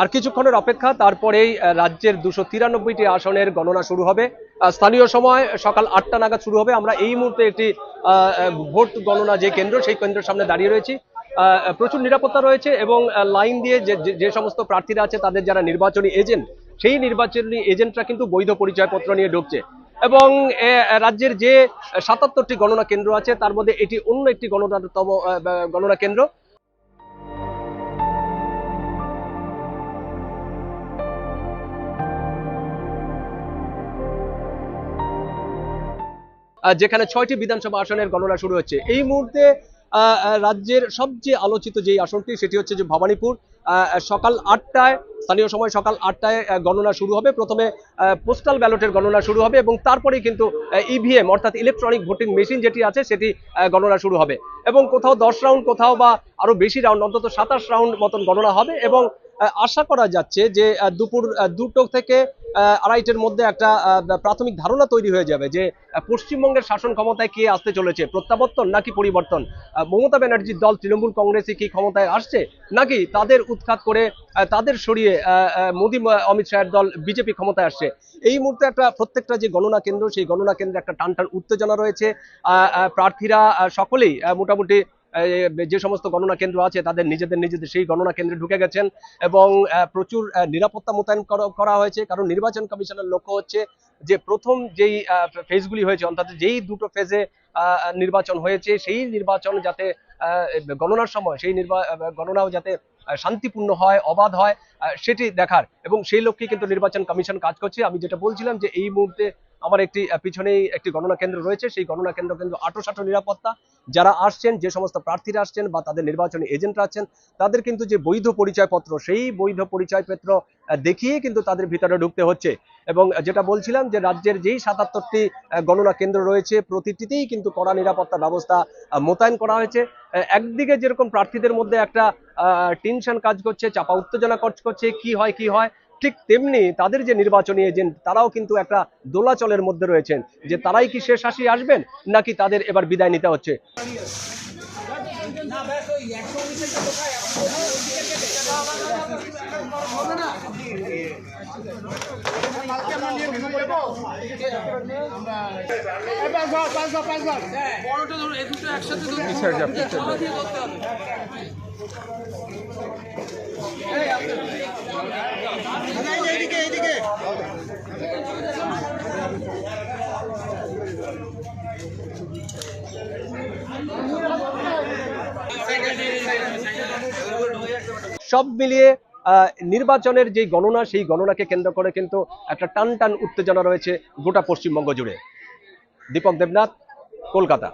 আর কিছুক্ষণের অপেক্ষা, তারপরেই রাজ্যের 293টি আসনের গণনা শুরু হবে। স্থানীয় সময় সকাল 8টা নাগাদ শুরু হবে। আমরা এই মুহূর্তে একটি ভোট গণনা যে কেন্দ্র, সেই কেন্দ্রের সামনে দাঁড়িয়ে রয়েছি। প্রচুর নিরাপত্তা রয়েছে এবং লাইন দিয়ে যে সমস্ত প্রার্থীরা আছে তাদের যারা নির্বাচনী এজেন্ট, সেই নির্বাচনী এজেন্টরা কিন্তু বৈধ পরিচয়পত্র নিয়ে ঢুকছে। এবং রাজ্যের যে 77টি গণনা কেন্দ্র আছে তার মধ্যে এটি অন্য একটি গণনা কেন্দ্র। যেখানে 6টি বিধানসভা আসনের গণনা শুরু হচ্ছে এই মুহূর্তে। রাজ্যের সবচেয়ে আলোচিত যেই আসনটি সেটি হচ্ছে যে ভবানীপুর। সকাল 8টায়, স্থানীয় সময় সকাল 8টায় গণনা শুরু হবে। প্রথমে পোস্টাল ব্যালটের গণনা শুরু হবে এবং তারপরেই কিন্তু ইভিএম অর্থাৎ ইলেকট্রনিক ভোটিং মেশিন যেটি আছে সেটি গণনা শুরু হবে। এবং কোথাও 10 রাউন্ড, কোথাও বা আরো বেশি রাউন্ড, অন্তত 27 রাউন্ড মতন গণনা হবে। এবং আশা করা যাচ্ছে যে দুপুর 2টো থেকে 2:30-এর মধ্যে একটা প্রাথমিক ধারণা তৈরি হয়ে যাবে যে পশ্চিমবঙ্গের শাসন ক্ষমতায় কে আসতে চলেছে, প্রত্যাবর্তন নাকি পরিবর্তন। মমতা ব্যানার্জির দল তৃণমূল কংগ্রেসই কি ক্ষমতায় আসছে, নাকি তাদের উৎখাত করে তাদের সরিয়ে মোদী অমিত শাহের দল বিজেপি ক্ষমতায় আসছে। এই মুহূর্তে প্রত্যেকটা যে গণনা কেন্দ্র, সেই গণনা কেন্দ্রে একটা টানটান উত্তেজনা রয়েছে। প্রার্থীরা সকলেই মোটামুটি যে সমস্ত গণনা কেন্দ্র আছে তাদের নিজেদের সেই গণনা কেন্দ্রে ঢুকে গেছেন এবং প্রচুর নিরাপত্তা মোতায়েন করা হয়েছে। কারণ নির্বাচন কমিশনের লক্ষ্য হচ্ছে যে প্রথম যেই ফেজগুলি হয়েছে, অর্থাৎ যেই দুটো ফেজে নির্বাচন হয়েছে, সেই নির্বাচন যাতে গণনার সময় সেই গণনাও যাতে শান্তিপূর্ণ হয়, অবাধ হয়, সেটি দেখার এবং সেই লক্ষ্যে কিন্তু নির্বাচন কমিশন কাজ করছে। আমি যেটা বলছিলাম যে এই মুহূর্তে আমার পিছনেই একটি গণনা কেন্দ্র রয়েছে, সেই গণনা কেন্দ্র কিন্তু আঁটো নিরাপত্তা। যারা আসছেন, যে সমস্ত প্রার্থীরা আসছেন বা তাদের নির্বাচনী এজেন্টরা আছেন, তাদের কিন্তু যে বৈধ পরিচয়পত্র, সেই বৈধ পরিচয়পত্র দেখিয়ে কিন্তু তাদের ভিতরে ঢুকতে হচ্ছে। এবং যেটা বলছিলাম যে রাজ্যের যেই 77টি গণনা কেন্দ্র রয়েছে প্রতিটিতেই কিন্তু কড়া নিরাপত্তা ব্যবস্থা মোতায়েন করা হয়েছে। একদিকে যেরকম প্রার্থীদের মধ্যে একটা টেনশন কাজ করছে, চাপা উত্তেজনা কাজ করছে, কি হয়, ঠিক তেমনি তাদের যে নির্বাচনী এজেন্ট তারাও কিন্তু একটা দোলাচলের মধ্যে রয়েছেন যে তারাই কি শেষ হাসি আসবেন নাকি তাদের এবার বিদায় নিতে হচ্ছে। সব মিলিয়ে নির্বাচনের যে গণনা, সেই গণনাকে কেন্দ্র করে কিন্তু একটা টান উত্তেজনা রয়েছে গোটা পশ্চিমবঙ্গ জুড়ে। দীপক দেবনাথ, কলকাতা।